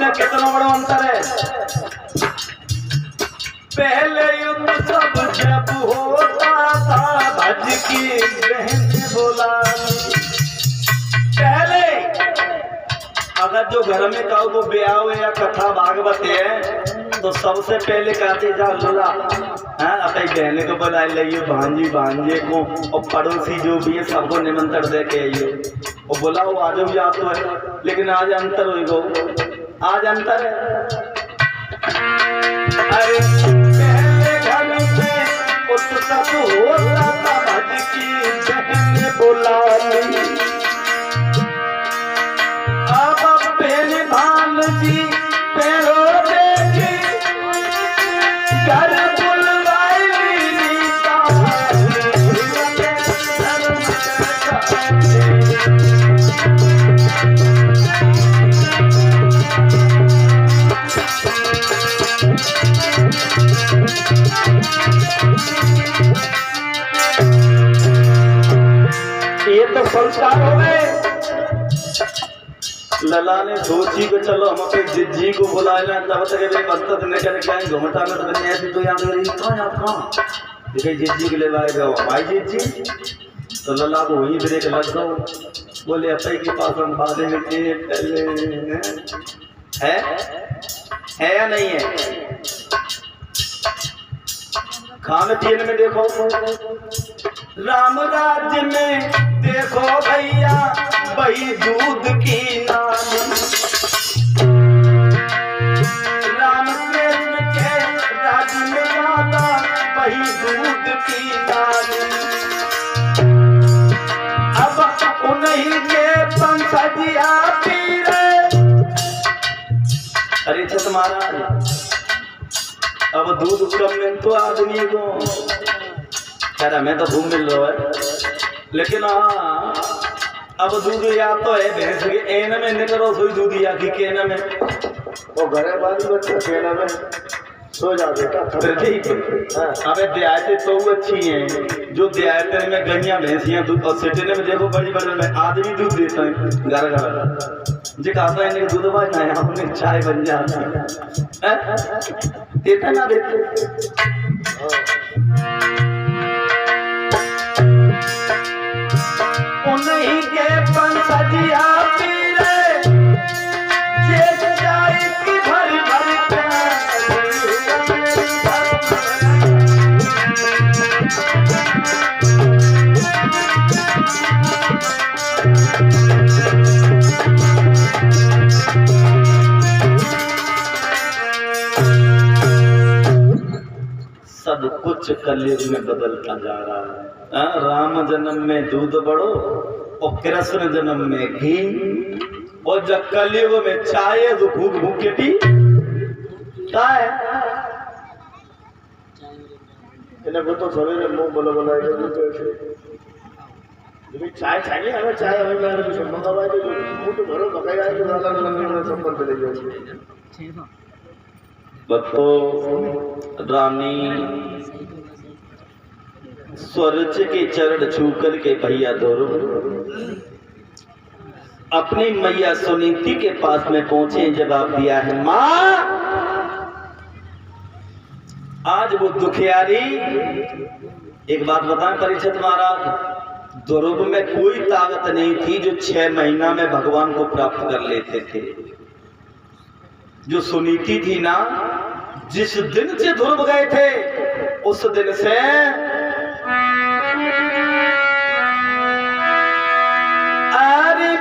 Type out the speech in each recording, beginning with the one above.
में कितना बड़ा अंतर है। पहले युद्ध सब जब होता था भज की बहन बोला। पहले अगर जो घर में कहो वो ब्याह या कथा भागवत है तो सबसे पहले कहते जा लोला अपनी बहने को बुला लियो, भांजी भांजे को और पड़ोसी जो भी है सबको निमंत्रण दे के आइयो और बुलाओ आ जाओ या तो है। लेकिन आज अंतर हो गो, आज अंतर है। अरे पहले घर में उत्सव होता था भज की बहन बोला। भान जी पैरो देखी घर बुलवाई ये तो संस्कार हो गए। लला ने सोची को चलो हम अपने जिज्जी को बुलाए तब तक बंतत ने कर क्या घुमटा में तो बनी ऐसी तो यहाँ मेरी कहाँ देखिए जिज्जी के ले लाए गए भाई जिज्जी। तो लला को वहीं ब्रेक लग दो, बोले अपने के पास हम बाधे में पहले है या नहीं है। खाने पीने में देखो राम राज्य में देखो भैया वही दूध की नानी। राम कृष्ण के राज्य में माता वही दूध की नानी। अब उन्हीं के पंखदिया पी रहे। अरे छत महाराज अब दूध कम में तो आदमी को कह रहा मैं तो घूम मिल रहा है, लेकिन हाँ अब दूध या तो है भैंस के एन में निकलो सोई दूध या की केन में वो घरे वाली बच्चे केन में सो जाते। अबे देहाते तो अच्छी हैं जो देहाते में गैया भैंसियां दूध और सिटी में देखो बड़ी बड़ी में आदमी दूध देता है घर घर जी खाता है दूध बना है अपने चाय बन जाती है देता ना देते। उन्हीं के पंसदिया पी रहे जे चाय की भर भर सब कुछ कलयुग में बदलता जा रहा है। राम जन्म में दूध बढ़ो और कृष्ण जन्म में घी और जब कलयुग में चाय तो भूख भूख के पी क्या है। इन्हें तो सवेरे मुंह बोला बोला चाय चाहिए हमें चाय हमें कुछ मंगवा मुंह तो भरो पकाएगा संपर्क ले जाओ। बतो रानी स्वर्च के चरण छू कर के भैया दोरो अपनी मैया सुनीति के पास में पहुंचे। जवाब दिया है माँ आज वो दुखियारी। एक बात बताएं परीक्षित महाराज, ध्रुव में कोई ताकत नहीं थी जो 6 महीना में भगवान को प्राप्त कर लेते थे। जो सुनीति थी ना, जिस दिन से ध्रुव गए थे उस दिन से अरे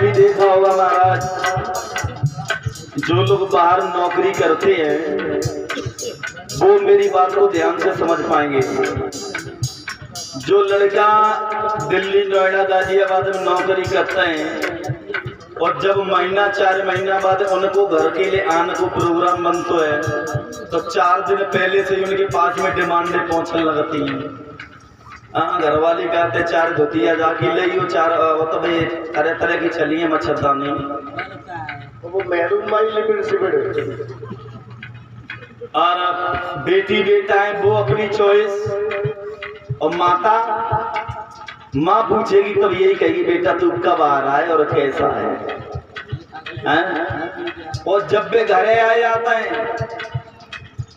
भी देखा होगा महाराज, जो लोग बाहर नौकरी करते हैं वो मेरी बात को ध्यान से समझ पाएंगे। जो लड़का दिल्ली, नोएडा, गाजियाबाद में नौकरी करते हैं और जब महीना 4 महीना बाद उनको घर के लिए आने को प्रोग्राम बनता है तो 4 दिन पहले से ही उनके पास में डिमांडें पहुंचने लगती हैं। हाँ, घर वाली कहते 4 धोतिया जाके ले, 4 वो तो भाई तरह तरह की चली है मच्छरदानी, वो मैडम भाई लिमिट से बड़े। और बेटी बेटा है वो अपनी चॉइस, और माँ पूछेगी तब यही कहेगी बेटा तू कब आ रहा है और कैसा है? और जब वे घरे आ जाता है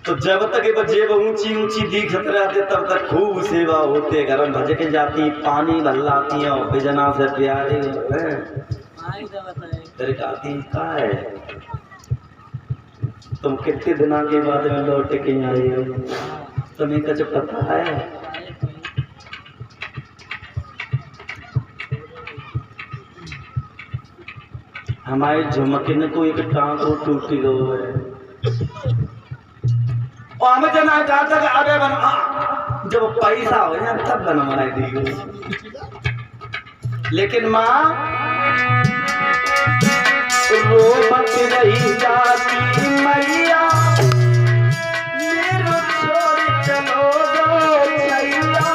तो जब तक जेब ऊंची ऊंची दिखत रहते तब तक खूब सेवा होते, गरम भजके जाती, पानी भल्लाती है और बेजना से प्यारे कहती का है तुम कितने दिनों के बाद में लौट के आए हो, तुम्हें कुछ पता है? हमारे झुमकिन को एक टांगो टूटी गो है और हमें जना चाहता कि अरे बना जब पैसा हो जाए तब बनवाए दी। लेकिन माँ रोबत रही जाती मैया मेरो छोड़ चलो छैया।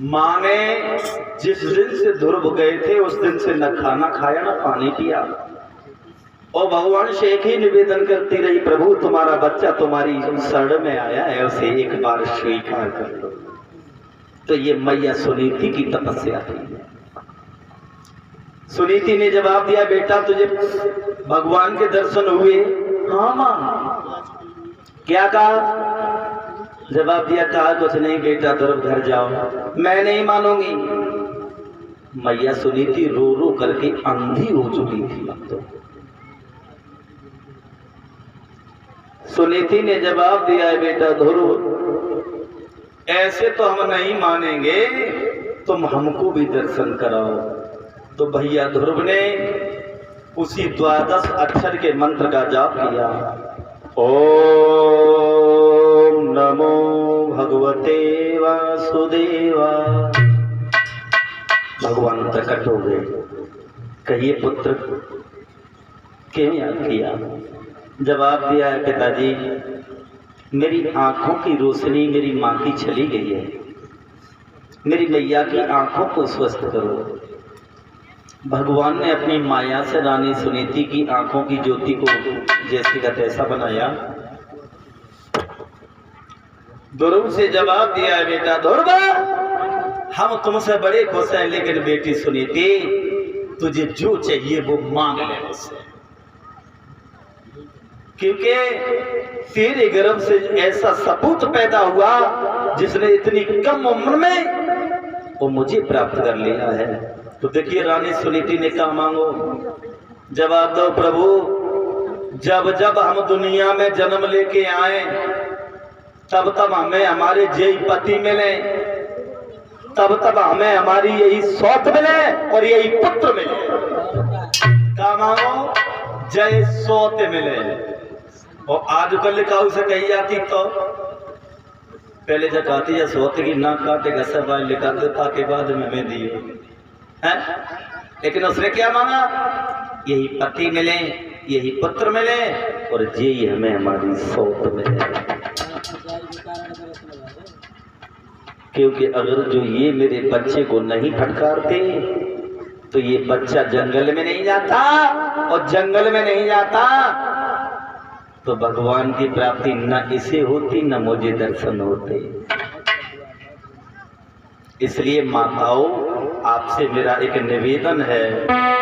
माँ ने जिस दिन से ध्रुव गए थे उस दिन से न खाना खाया न पानी पिया, और भगवान से एक ही निवेदन करती रही प्रभु तुम्हारा बच्चा तुम्हारी शरण में आया है, उसे एक बार स्वीकार कर लो। तो ये मैया सुनीति की तपस्या थी। सुनीति ने जवाब दिया बेटा तुझे भगवान के दर्शन हुए? हाँ माँ। क्या कहा? जवाब दिया कहा कुछ नहीं बेटा ध्रुव घर जाओ। मैं नहीं मानूंगी। मैया सुनीति रो रो करके अंधी हो चुकी थी। अब तो सुनीति ने जवाब दिया है बेटा ध्रुव ऐसे तो हम नहीं मानेंगे, तुम हमको भी दर्शन कराओ। तो भैया ध्रुव ने उसी 12 अक्षर के मंत्र का जाप किया। ओम नमो भगवते वासुदेवा। भगवान प्रकट हो गए। कहिए पुत्र क्यों याद किया? जवाब दिया है पिताजी मेरी आंखों की रोशनी मेरी माँ की चली गई है, मेरी मैया की आंखों को स्वस्थ करो। भगवान ने अपनी माया से रानी सुनीति की आंखों की ज्योति को जैसे का तैसा बनाया। ध्रुव से जवाब दिया है बेटा ध्रुव हम तुमसे बड़े खुश हैं, लेकिन बेटी सुनीति तुझे जो चाहिए वो मांग ले मुझसे, क्योंकि तेरे गर्भ से ऐसा सपूत पैदा हुआ जिसने इतनी कम उम्र में वो मुझे प्राप्त कर लिया है। तो देखिए रानी सुनीति ने कहा मांगो। जवाब दो प्रभु जब जब हम दुनिया में जन्म लेके आए तब तब हमें हमारे जय पति मिले, तब तब हमें हमारी यही सौत मिले और यही पुत्र मिले। क्या मांगो? जय सौत मिले। और आजकल काऊ से कही जाती तो पहले जब कहती है सौत की ना काटेगा सब लिखा देता के बाद में हमें दिए है, लेकिन उसने क्या मांगा? यही पति मिले, यही पुत्र मिले और यही हमें हमारी सौत मिले। क्योंकि अगर जो ये मेरे बच्चे को नहीं फटकारते तो ये बच्चा जंगल में नहीं जाता, और जंगल में नहीं जाता तो भगवान की प्राप्ति न इसे होती न मुझे दर्शन होते। इसलिए माताओं आपसे मेरा एक निवेदन है